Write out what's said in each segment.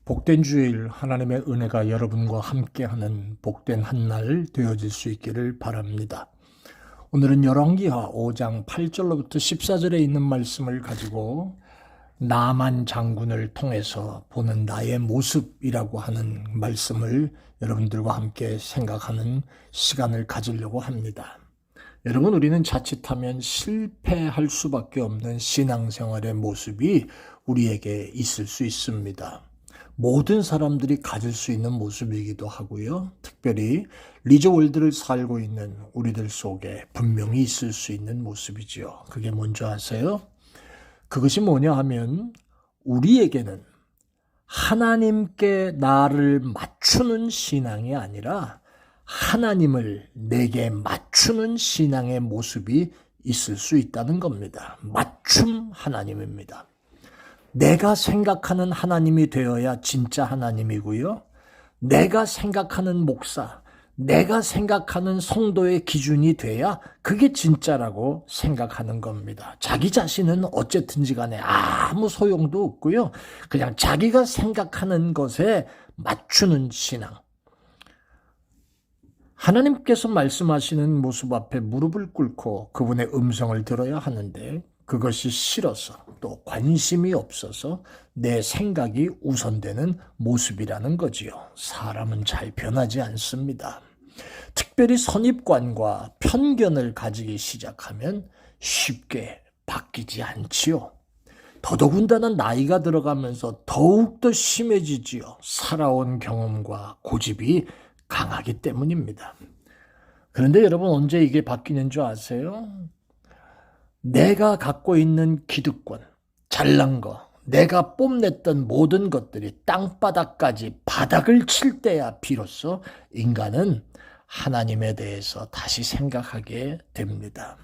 복된 주일 하나님의 은혜가 여러분과 함께하는 복된 한 날 되어질 수 있기를 바랍니다. 오늘은 열왕기하 5장 8절로부터 14절에 있는 말씀을 가지고 나만 장군을 통해서 보는 나의 모습이라고 하는 말씀을 여러분들과 함께 생각하는 시간을 가지려고 합니다. 여러분, 우리는 자칫하면 실패할 수밖에 없는 신앙생활의 모습이 우리에게 있을 수 있습니다. 모든 사람들이 가질 수 있는 모습이기도 하고요. 특별히 리저월드를 살고 있는 우리들 속에 분명히 있을 수 있는 모습이죠. 그게 뭔지 아세요? 그것이 뭐냐 하면 우리에게는 하나님께 나를 맞추는 신앙이 아니라 하나님을 내게 맞추는 신앙의 모습이 있을 수 있다는 겁니다. 맞춤 하나님입니다. 내가 생각하는 하나님이 되어야 진짜 하나님이고요. 내가 생각하는 목사, 내가 생각하는 성도의 기준이 돼야 그게 진짜라고 생각하는 겁니다. 자기 자신은 어쨌든지 간에 아무 소용도 없고요. 그냥 자기가 생각하는 것에 맞추는 신앙. 하나님께서 말씀하시는 모습 앞에 무릎을 꿇고 그분의 음성을 들어야 하는데 그것이 싫어서 또 관심이 없어서 내 생각이 우선되는 모습이라는 거지요. 사람은 잘 변하지 않습니다. 특별히 선입관과 편견을 가지기 시작하면 쉽게 바뀌지 않지요. 더더군다나 나이가 들어가면서 더욱더 심해지지요. 살아온 경험과 고집이 강하기 때문입니다. 그런데 여러분, 언제 이게 바뀌는 줄 아세요? 내가 갖고 있는 기득권, 잘난 거, 내가 뽐냈던 모든 것들이 땅바닥까지 바닥을 칠 때야 비로소 인간은 하나님에 대해서 다시 생각하게 됩니다.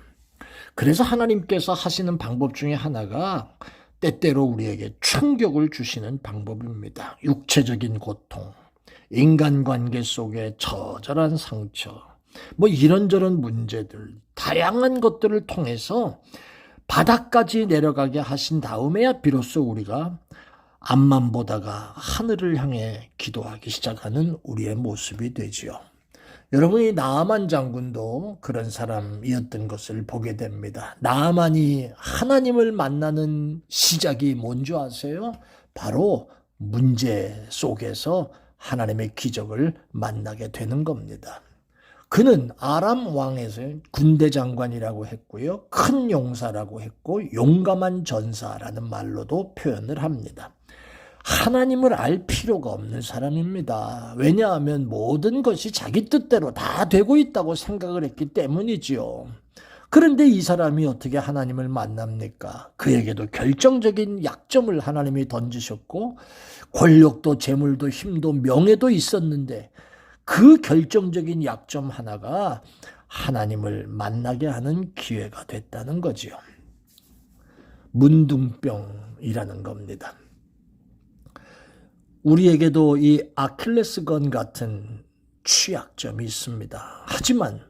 그래서 하나님께서 하시는 방법 중에 하나가 때때로 우리에게 충격을 주시는 방법입니다. 육체적인 고통, 인간관계 속의 처절한 상처, 이런저런 문제들, 다양한 것들을 통해서 바닥까지 내려가게 하신 다음에야 비로소 우리가 앞만 보다가 하늘을 향해 기도하기 시작하는 우리의 모습이 되지요. 여러분이 나아만 장군도 그런 사람이었던 것을 보게 됩니다. 나아만이 하나님을 만나는 시작이 뭔지 아세요? 바로 문제 속에서 하나님의 기적을 만나게 되는 겁니다. 그는 아람 왕에서 군대 장관이라고 했고요. 큰 용사라고 했고 용감한 전사라는 말로도 표현을 합니다. 하나님을 알 필요가 없는 사람입니다. 왜냐하면 모든 것이 자기 뜻대로 다 되고 있다고 생각을 했기 때문이지요. 그런데 이 사람이 어떻게 하나님을 만납니까? 그에게도 결정적인 약점을 하나님이 던지셨고 권력도 재물도 힘도 명예도 있었는데 그 결정적인 약점 하나가 하나님을 만나게 하는 기회가 됐다는 거지요. 문둥병이라는 겁니다. 우리에게도 이 아킬레스건 같은 취약점이 있습니다. 하지만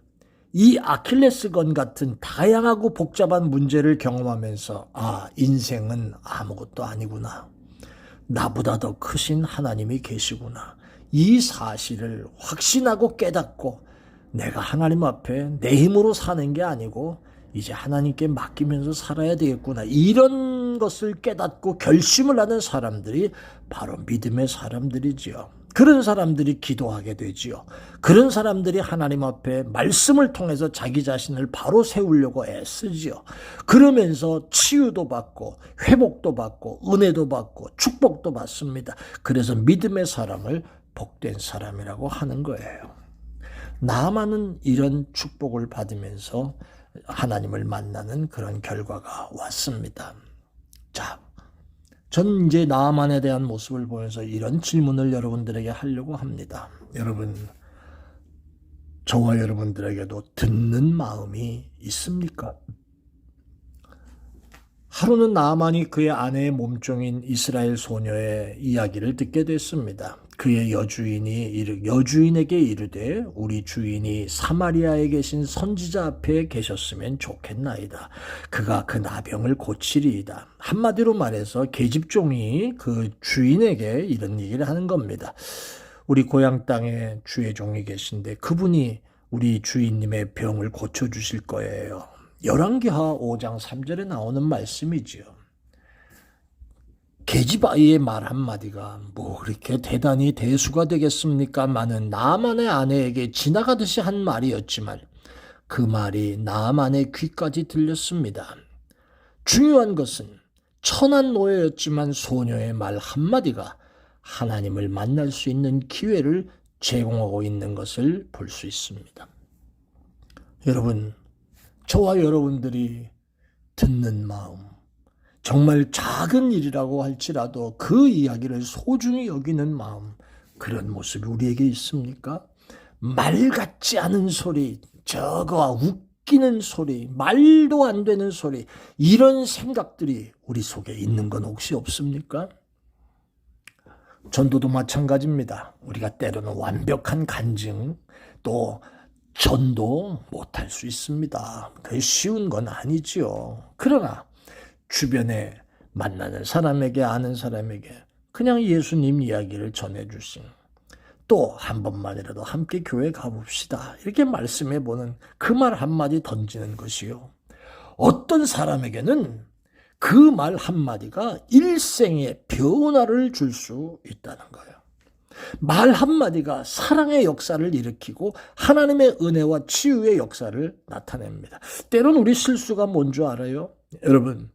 이 아킬레스건 같은 다양하고 복잡한 문제를 경험하면서 인생은 아무것도 아니구나. 나보다 더 크신 하나님이 계시구나. 이 사실을 확신하고 깨닫고 내가 하나님 앞에 내 힘으로 사는 게 아니고 이제 하나님께 맡기면서 살아야 되겠구나. 이런 것을 깨닫고 결심을 하는 사람들이 바로 믿음의 사람들이지요. 그런 사람들이 기도하게 되지요. 그런 사람들이 하나님 앞에 말씀을 통해서 자기 자신을 바로 세우려고 애쓰지요. 그러면서 치유도 받고 회복도 받고 은혜도 받고 축복도 받습니다. 그래서 믿음의 사람을 복된 사람이라고 하는 거예요. 나아만은 이런 축복을 받으면서 하나님을 만나는 그런 결과가 왔습니다. 자, 전 이제 나아만에 대한 모습을 보면서 이런 질문을 여러분들에게 하려고 합니다. 여러분, 저와 여러분들에게도 듣는 마음이 있습니까? 하루는 나아만이 그의 아내의 몸종인 이스라엘 소녀의 이야기를 듣게 됐습니다. 그의 여주인에게 이르되 우리 주인이 사마리아에 계신 선지자 앞에 계셨으면 좋겠나이다. 그가 그 나병을 고치리이다. 한마디로 말해서 계집종이 그 주인에게 이런 얘기를 하는 겁니다. 우리 고향 땅에 주의 종이 계신데 그분이 우리 주인님의 병을 고쳐주실 거예요. 열왕기하 5장 3절에 나오는 말씀이지요. 계집아이의 말 한마디가 뭐 그렇게 대단히 대수가 되겠습니까마는 나아만의 아내에게 지나가듯이 한 말이었지만 그 말이 나아만의 귀까지 들렸습니다. 중요한 것은 천한 노예였지만 소녀의 말 한마디가 하나님을 만날 수 있는 기회를 제공하고 있는 것을 볼 수 있습니다. 여러분, 저와 여러분들이 듣는 마음, 정말 작은 일이라고 할지라도 그 이야기를 소중히 여기는 마음, 그런 모습이 우리에게 있습니까? 말 같지 않은 소리, 저거 웃기는 소리, 말도 안 되는 소리, 이런 생각들이 우리 속에 있는 건 혹시 없습니까? 전도도 마찬가지입니다. 우리가 때로는 완벽한 간증, 또 전도 못할 수 있습니다. 그게 쉬운 건 아니지요. 그러나 주변에 만나는 사람에게 아는 사람에게 그냥 예수님 이야기를 전해주신 또 한 번만이라도 함께 교회 가봅시다. 이렇게 말씀해보는 그 말 한마디 던지는 것이요. 어떤 사람에게는 그 말 한마디가 일생의 변화를 줄 수 있다는 거예요. 말 한마디가 사랑의 역사를 일으키고 하나님의 은혜와 치유의 역사를 나타냅니다. 때론 우리 실수가 뭔 줄 알아요? 여러분,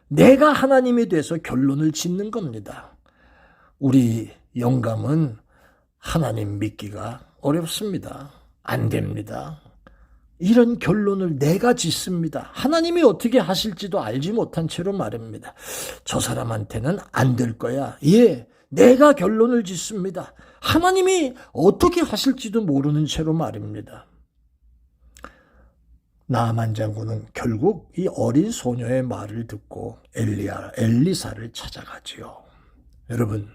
내가 하나님이 돼서 결론을 짓는 겁니다. 우리 영감은 하나님 믿기가 어렵습니다. 안 됩니다. 이런 결론을 내가 짓습니다. 하나님이 어떻게 하실지도 알지 못한 채로 말입니다. 저 사람한테는 안 될 거야. 예, 내가 결론을 짓습니다. 하나님이 어떻게 하실지도 모르는 채로 말입니다. 나아만 장군은 결국 이 어린 소녀의 말을 듣고 엘리사를 찾아가지요. 여러분,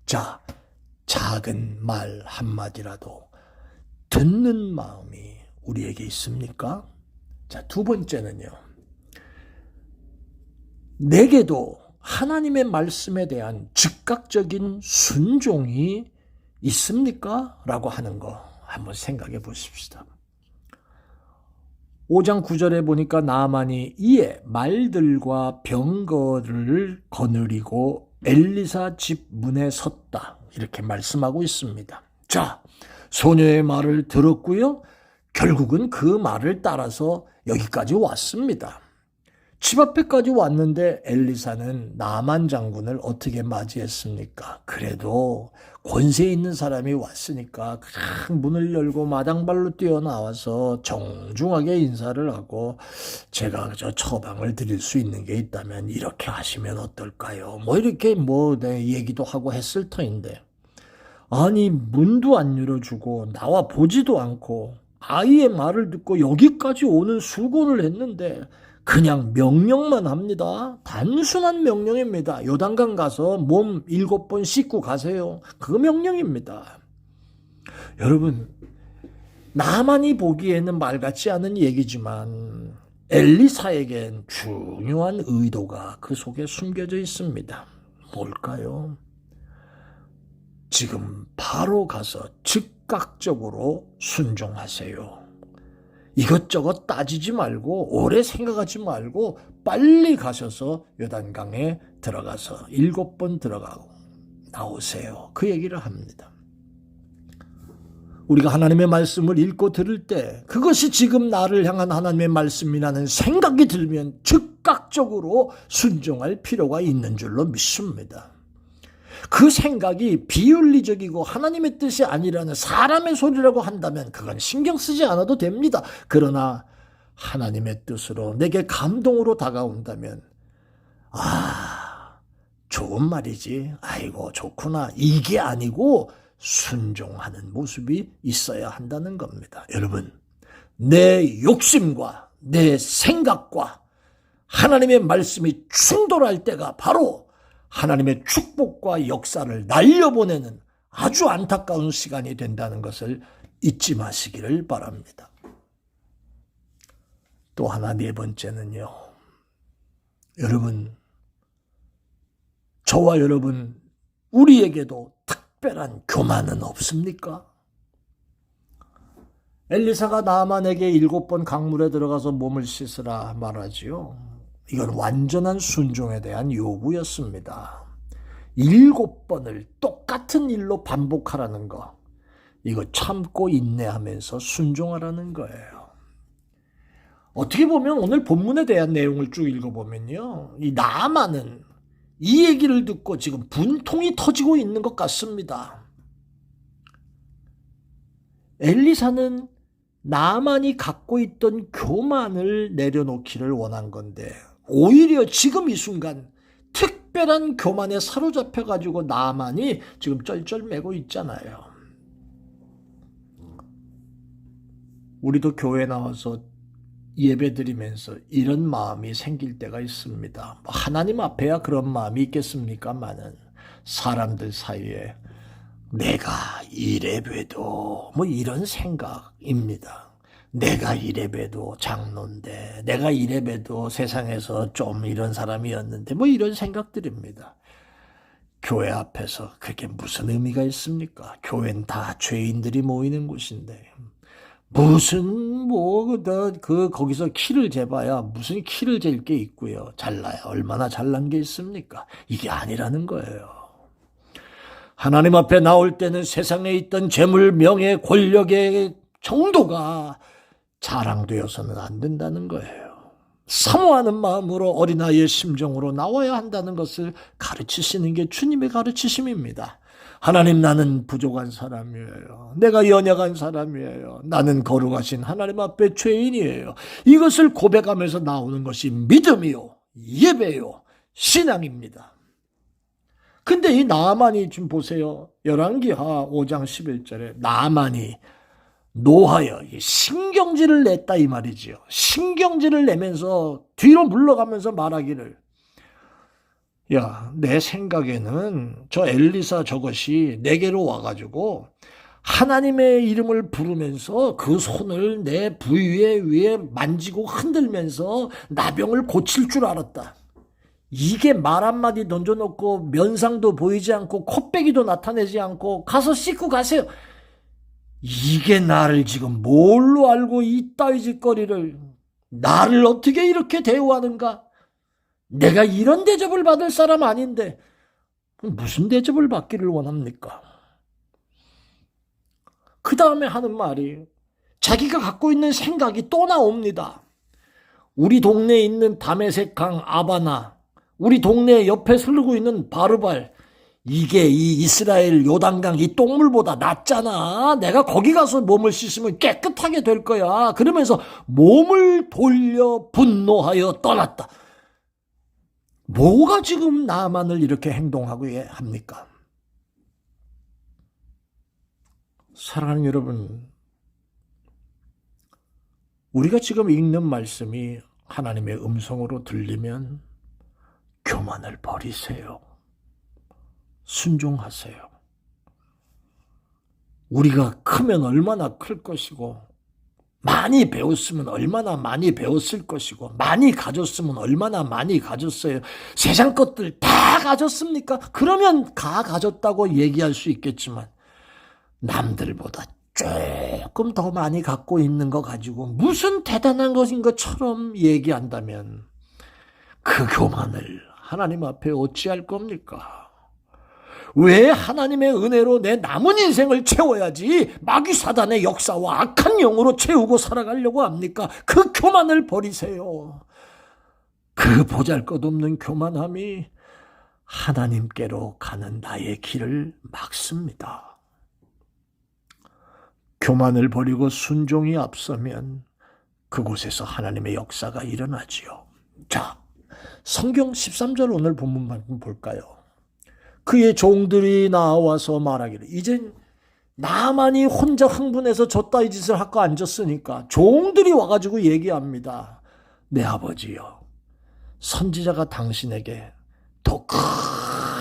자, 작은 말 한마디라도 듣는 마음이 우리에게 있습니까? 자, 두 번째는요. 내게도 하나님의 말씀에 대한 즉각적인 순종이 있습니까? 라고 하는 거 한번 생각해 보십시다. 5장 9절에 보니까 나아만이 이에 말들과 병거를 거느리고 엘리사 집 문에 섰다. 이렇게 말씀하고 있습니다. 자, 소녀의 말을 들었고요. 결국은 그 말을 따라서 여기까지 왔습니다. 집 앞에까지 왔는데 엘리사는 나아만 장군을 어떻게 맞이했습니까? 그래도 권세 있는 사람이 왔으니까 그냥 문을 열고 마당발로 뛰어나와서 정중하게 인사를 하고 제가 저 처방을 드릴 수 있는 게 있다면 이렇게 하시면 어떨까요? 뭐 이렇게 얘기도 하고 했을 터인데 아니 문도 안 열어주고 나와 보지도 않고 아이의 말을 듣고 여기까지 오는 수고를 했는데 그냥 명령만 합니다. 단순한 명령입니다. 요단강 가서 몸 7번 씻고 가세요. 그 명령입니다. 여러분, 나만이 보기에는 말 같지 않은 얘기지만 엘리사에겐 중요한 의도가 그 속에 숨겨져 있습니다. 뭘까요? 지금 바로 가서 즉각적으로 순종하세요. 이것저것 따지지 말고 오래 생각하지 말고 빨리 가셔서 요단강에 들어가서 7번 들어가고 나오세요. 그 얘기를 합니다. 우리가 하나님의 말씀을 읽고 들을 때 그것이 지금 나를 향한 하나님의 말씀이라는 생각이 들면 즉각적으로 순종할 필요가 있는 줄로 믿습니다. 그 생각이 비윤리적이고 하나님의 뜻이 아니라는 사람의 소리라고 한다면 그건 신경 쓰지 않아도 됩니다. 그러나 하나님의 뜻으로 내게 감동으로 다가온다면 좋은 말이지. 아이고 좋구나. 이게 아니고 순종하는 모습이 있어야 한다는 겁니다. 여러분, 내 욕심과 내 생각과 하나님의 말씀이 충돌할 때가 바로 하나님의 축복과 역사를 날려보내는 아주 안타까운 시간이 된다는 것을 잊지 마시기를 바랍니다. 또 하나 네 번째는요. 여러분, 저와 여러분, 우리에게도 특별한 교만은 없습니까? 엘리사가 나아만에게 7번 강물에 들어가서 몸을 씻으라 말하지요. 이건 완전한 순종에 대한 요구였습니다. 7번을 똑같은 일로 반복하라는 거. 이거 참고 인내하면서 순종하라는 거예요. 어떻게 보면 오늘 본문에 대한 내용을 쭉 읽어보면요. 이 나아만은 이 얘기를 듣고 지금 분통이 터지고 있는 것 같습니다. 엘리사는 나아만이 갖고 있던 교만을 내려놓기를 원한 건데 오히려 지금 이 순간 특별한 교만에 사로잡혀가지고 나아만이 지금 쩔쩔매고 있잖아요. 우리도 교회 나와서 예배드리면서 이런 마음이 생길 때가 있습니다. 하나님 앞에야 그런 마음이 있겠습니까마는 사람들 사이에 내가 이래봬도 이런 생각입니다. 내가 이래봬도 장로인데 내가 이래봬도 세상에서 좀 이런 사람이었는데 이런 생각들입니다. 교회 앞에서 그게 무슨 의미가 있습니까? 교회는 다 죄인들이 모이는 곳인데 무슨 거기서 키를 재봐야 무슨 키를 잴 게 있고요. 잘나야 얼마나 잘난 게 있습니까? 이게 아니라는 거예요. 하나님 앞에 나올 때는 세상에 있던 재물, 명예, 권력의 정도가 자랑되어서는 안 된다는 거예요. 사모하는 마음으로 어린아이의 심정으로 나와야 한다는 것을 가르치시는 게 주님의 가르치심입니다. 하나님, 나는 부족한 사람이에요. 내가 연약한 사람이에요. 나는 거룩하신 하나님 앞에 죄인이에요. 이것을 고백하면서 나오는 것이 믿음이요, 예배요, 신앙입니다. 근데 이 나아만이 좀 보세요. 열왕기하 5장 11절에 나아만이 노하여 신경질을 냈다 이 말이지요. 신경질을 내면서 뒤로 물러가면서 말하기를, 야, 내 생각에는 저 엘리사 저것이 내게로 와가지고 하나님의 이름을 부르면서 그 손을 내 부위에 위에 만지고 흔들면서 나병을 고칠 줄 알았다. 이게 말 한마디 던져놓고 면상도 보이지 않고 콧배기도 나타내지 않고 가서 씻고 가세요. 이게 나를 지금 뭘로 알고 이따위 짓거리를, 나를 어떻게 이렇게 대우하는가? 내가 이런 대접을 받을 사람 아닌데 무슨 대접을 받기를 원합니까? 그 다음에 하는 말이 자기가 갖고 있는 생각이 또 나옵니다. 우리 동네에 있는 다메섹 강 아바나, 우리 동네 옆에 흐르고 있는 바르발, 이게 이 이스라엘 요단강 이 똥물보다 낫잖아. 내가 거기 가서 몸을 씻으면 깨끗하게 될 거야. 그러면서 몸을 돌려 분노하여 떠났다. 뭐가 지금 나만을 이렇게 행동하고 합니까? 사랑하는 여러분, 우리가 지금 읽는 말씀이 하나님의 음성으로 들리면 교만을 버리세요. 순종하세요. 우리가 크면 얼마나 클 것이고, 많이 배웠으면 얼마나 많이 배웠을 것이고, 많이 가졌으면 얼마나 많이 가졌어요. 세상 것들 다 가졌습니까? 그러면 다 가졌다고 얘기할 수 있겠지만 남들보다 조금 더 많이 갖고 있는 거 가지고 무슨 대단한 것인 것처럼 얘기한다면 그 교만을 하나님 앞에 어찌할 겁니까? 왜 하나님의 은혜로 내 남은 인생을 채워야지 마귀 사단의 역사와 악한 영으로 채우고 살아가려고 합니까? 그 교만을 버리세요. 그 보잘것없는 교만함이 하나님께로 가는 나의 길을 막습니다. 교만을 버리고 순종이 앞서면 그곳에서 하나님의 역사가 일어나지요. 자, 성경 13절 오늘 본문만 볼까요? 그의 종들이 나와서 말하기를, 이젠 나만이 혼자 흥분해서 저 따위 짓을 하고 앉았으니까 종들이 와가지고 얘기합니다. 내 아버지요, 선지자가 당신에게 더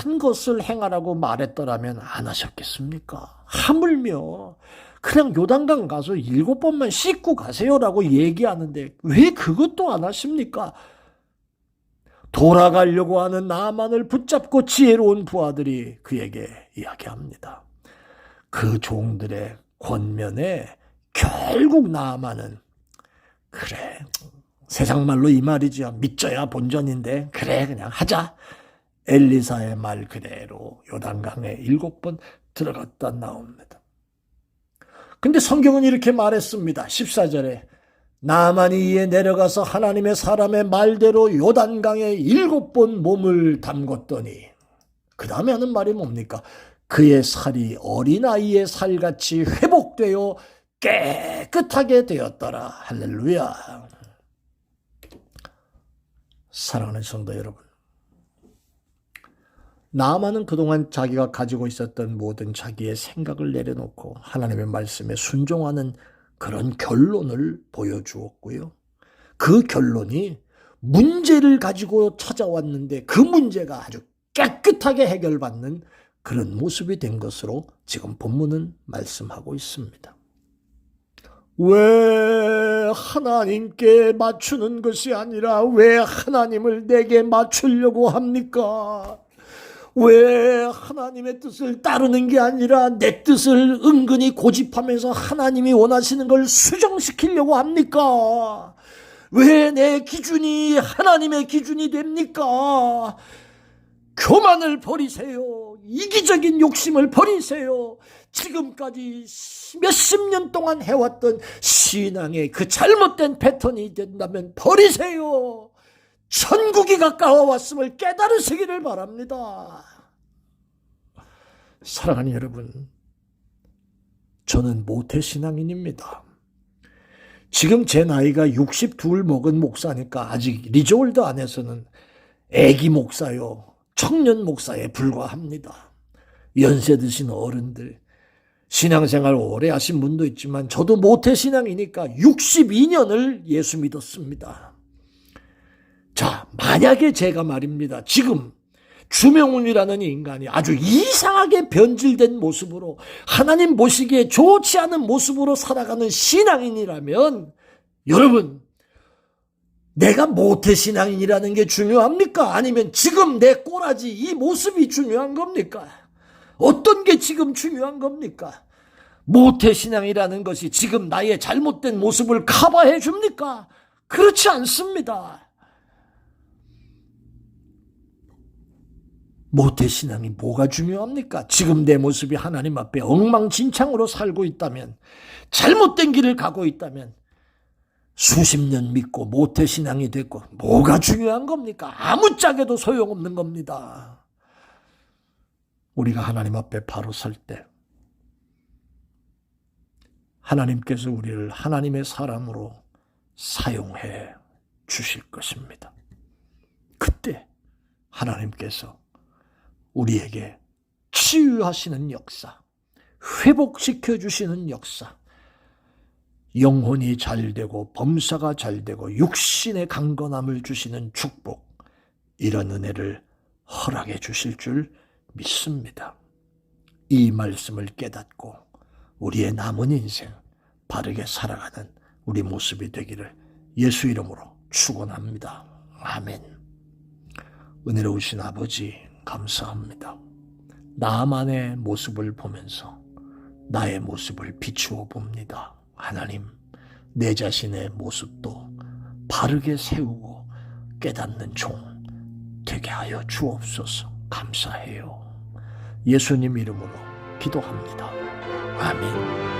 큰 것을 행하라고 말했더라면 안 하셨겠습니까? 하물며 그냥 요단강 가서 7번만 씻고 가세요라고 얘기하는데 왜 그것도 안 하십니까? 돌아가려고 하는 나만을 붙잡고 지혜로운 부하들이 그에게 이야기합니다. 그 종들의 권면에 결국 나만은 그래, 세상 말로 이 말이죠. 믿져야 본전인데 그래 그냥 하자. 엘리사의 말 그대로 요단강에 7번 들어갔다 나옵니다. 근데 성경은 이렇게 말했습니다. 14절에 나만이 이에 내려가서 하나님의 사람의 말대로 요단강에 7번 몸을 담궜더니 그 다음에 하는 말이 뭡니까? 그의 살이 어린아이의 살같이 회복되어 깨끗하게 되었더라. 할렐루야. 사랑하는 성도 여러분, 나아만은 그동안 자기가 가지고 있었던 모든 자기의 생각을 내려놓고 하나님의 말씀에 순종하는 그런 결론을 보여주었고요. 그 결론이 문제를 가지고 찾아왔는데 그 문제가 아주 깨끗하게 해결받는 그런 모습이 된 것으로 지금 본문은 말씀하고 있습니다. 왜 하나님께 맞추는 것이 아니라 왜 하나님을 내게 맞추려고 합니까? 왜 하나님의 뜻을 따르는 게 아니라 내 뜻을 은근히 고집하면서 하나님이 원하시는 걸 수정시키려고 합니까? 왜 내 기준이 하나님의 기준이 됩니까? 교만을 버리세요. 이기적인 욕심을 버리세요. 지금까지 몇십 년 동안 해왔던 신앙의 그 잘못된 패턴이 된다면 버리세요. 천국이 가까워 왔음을 깨달으시기를 바랍니다. 사랑하는 여러분, 저는 모태신앙인입니다. 지금 제 나이가 62 먹은 목사니까 아직 리조월드 안에서는 애기 목사요, 청년 목사에 불과합니다. 연세 드신 어른들, 신앙생활 오래 하신 분도 있지만 저도 모태신앙이니까 62년을 예수 믿었습니다. 자, 만약에 제가 말입니다. 지금 주명훈이라는 인간이 아주 이상하게 변질된 모습으로 하나님 보시기에 좋지 않은 모습으로 살아가는 신앙인이라면 여러분, 내가 모태신앙인이라는 게 중요합니까? 아니면 지금 내 꼬라지 이 모습이 중요한 겁니까? 어떤 게 지금 중요한 겁니까? 모태신앙이라는 것이 지금 나의 잘못된 모습을 커버해 줍니까? 그렇지 않습니다. 모태신앙이 뭐가 중요합니까? 지금 내 모습이 하나님 앞에 엉망진창으로 살고 있다면, 잘못된 길을 가고 있다면 수십 년 믿고 모태신앙이 됐고 뭐가 중요한 겁니까? 아무짝에도 소용없는 겁니다. 우리가 하나님 앞에 바로 설 때 하나님께서 우리를 하나님의 사람으로 사용해 주실 것입니다. 그때 하나님께서 우리에게 치유하시는 역사, 회복시켜 주시는 역사, 영혼이 잘되고 범사가 잘되고 육신의 강건함을 주시는 축복, 이런 은혜를 허락해 주실 줄 믿습니다. 이 말씀을 깨닫고 우리의 남은 인생 바르게 살아가는 우리 모습이 되기를 예수 이름으로 축원합니다. 아멘. 은혜로우신 아버지 감사합니다. 나만의 모습을 보면서 나의 모습을 비추어 봅니다. 하나님, 내 자신의 모습도 바르게 세우고 깨닫는 종 되게 하여 주옵소서. 감사해요. 예수님 이름으로 기도합니다. 아멘.